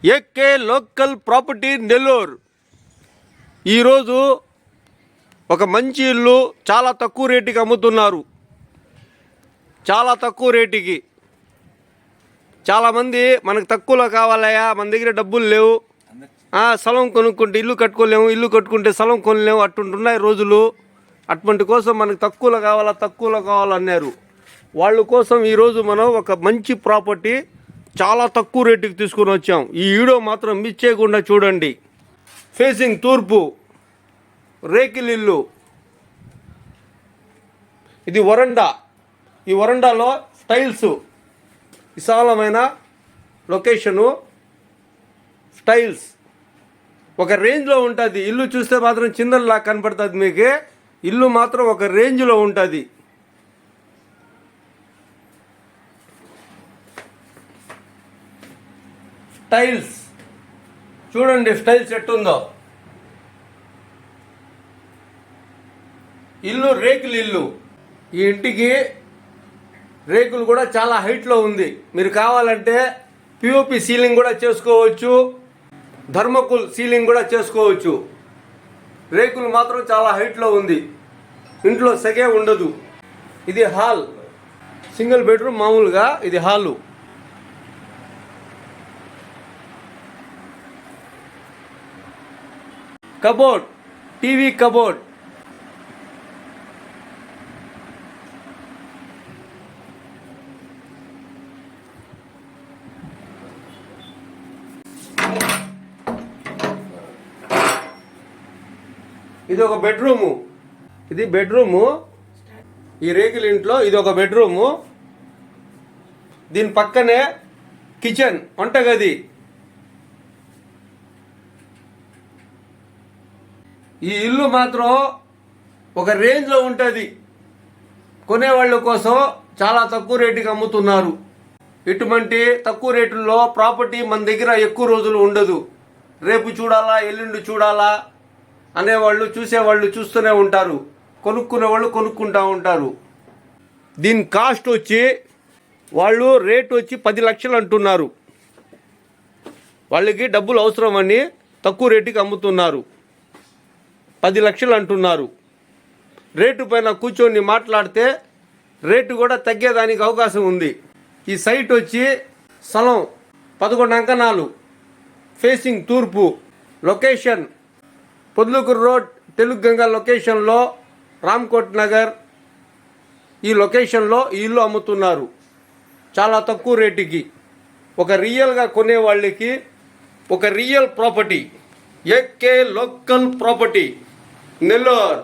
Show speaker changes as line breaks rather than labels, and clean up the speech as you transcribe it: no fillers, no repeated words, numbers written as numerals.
AK local property Nellore. ఈరోజు ఒక మంచి ఇల్లు చాలా తక్కువ రేటుకి అమ్ముతున్నారు. చాలా తక్కువ రేటుకి. చాలామంది మనకు తక్కువలో కావాలయా, మన దగ్గర డబ్బులు లేవు, స్థలం కొనుక్కుంటే ఇల్లు కట్టుకోలేము, ఇల్లు కట్టుకుంటే స్థలం కొనలేము, అట్టుంటున్నాయి రోజులు. అటువంటి కోసం మనకు తక్కువలో కావాలన్నారు. వాళ్ళ కోసం ఈరోజు మనం ఒక మంచి ప్రాపర్టీ చాలా తక్కువ రేటుకి తీసుకొని వచ్చాం. ఈ వీడియో మాత్రం మిస్ చేయకుండా చూడండి. ఫేసింగ్ తూర్పు, రేకిల్ ఇల్లు. ఇది వరండా. ఈ వరండాలో స్టైల్స్, విశాలమైన లొకేషను, స్టైల్స్ ఒక రేంజ్లో ఉంటుంది. ఇల్లు చూస్తే మాత్రం చిన్నలా కనపడుతుంది మీకు. ఇల్లు మాత్రం ఒక రేంజ్లో ఉంటుంది. స్టైల్స్ చూడండి, స్టైల్స్ ఎట్టుందో. ఇల్లు రేకులు ఇల్లు. ఈ ఇంటికి రేకులు కూడా చాలా హైట్లో ఉంది. మీరు కావాలంటే పిఓపి సీలింగ్ కూడా చేసుకోవచ్చు, థర్మోకోల్ సీలింగ్ కూడా చేసుకోవచ్చు. రేకులు మాత్రం చాలా హైట్లో ఉంది. ఇంట్లో సెగే ఉండదు. ఇది హాల్, సింగిల్ బెడ్రూమ్. మామూలుగా ఇది హాలు. Cupboard, TV cupboard. ఇది ఒక బెడ్రూము. ఇది బెడ్రూము. ఈ రేకుల ఇంట్లో ఇది ఒక బెడ్రూము. దీని పక్కనే కిచెన్, వంటగది. ఈ ఇల్లు మాత్రం ఒక రేంజ్లో ఉంటుంది. కొనేవాళ్ళ కోసం చాలా తక్కువ రేటుకి అమ్ముతున్నారు. ఇటువంటి తక్కువ రేటుల్లో ప్రాపర్టీ మన దగ్గర ఎక్కువ రోజులు ఉండదు. రేపు చూడాలా, ఎల్లుండి చూడాలా అనేవాళ్ళు, చూసేవాళ్ళు చూస్తూనే ఉంటారు, కొనుక్కునే వాళ్ళు కొనుక్కుంటూ ఉంటారు. దీని కాస్ట్ వచ్చి వాళ్ళు రేట్ వచ్చి 10 లక్షలు అంటున్నారు. వాళ్ళకి డబ్బులు అవసరమని తక్కువ రేటుకి అమ్ముతున్నారు. 10 లక్షలు అంటున్నారు. రేటు పైన కూర్చొని మాట్లాడితే రేటు కూడా తగ్గేదానికి అవకాశం ఉంది. ఈ సైట్ వచ్చి స్థలం 11 అంకణాలు, ఫేసింగ్ తూర్పు, లొకేషన్ పొద్దులూరు రోడ్, తెలుగు గంగా లొకేషన్లో, రామ్కోట్ నగర్. ఈ లొకేషన్లో ఈ ఇల్లు అమ్ముతున్నారు చాలా తక్కువ రేటుకి. ఒక రియల్గా కొనే వాళ్ళకి ఒక real property. AK local property Nellore.